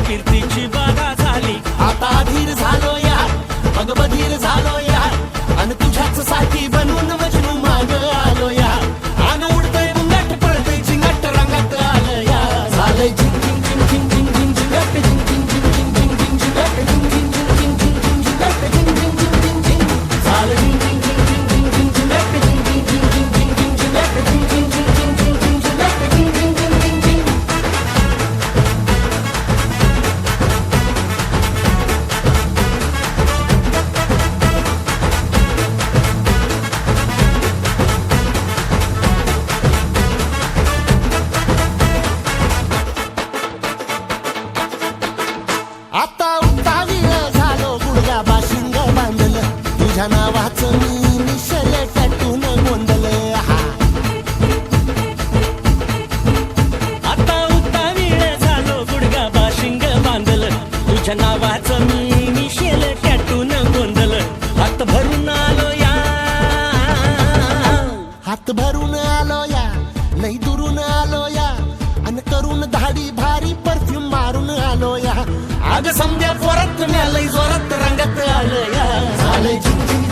कीर्तीची बाधा झाली. आता अधीर झालो या मग बधीर झालो या आणि तुझ्याच साठी बनून मजनू माग आलो या. आन उडतय बुंगाट पळतय झिंगाट रंगात आलं या. झालंय झिंग झिंग झिंग झिंग झिंग झिंग झिंगाट झिंग झिंग झिंग झिंग झिंग झिंग झिंगाट झिंग झिंग झिंग झिंग झिंग झिंग झिंगाट झिंग झिंग झिंग झिंग झिंग. झालं झिंग झिंग झिंग झिंग झिंग झिंग झिंगाट झिंग झिंग झिंग झिंग झिंग झिंग झिंगाट झिंग झिंग झिंग झिंग झिंग झिंग झिंगाट झिंग झिंग झिंग झिंग झिंग. आता उतावीळ झालो गुडघा बाशिंग बांधलं तुझ्या नावाचं मी निशल टॅटून गोंधलं. आता उतावीळ झालो गुडगा बाशिंग बांधलं तुझ्या नावाचं मी मिशेल टॅटून गोंधलं. हात भरून आलो या हात भरून आलो या लई दुरून आलो या आणि करून धाडी भारी परफ्यूम मारून आलो या. अग समद्या पोरात लई जोरात रंगात आलं या. झालंय झिंग झिंग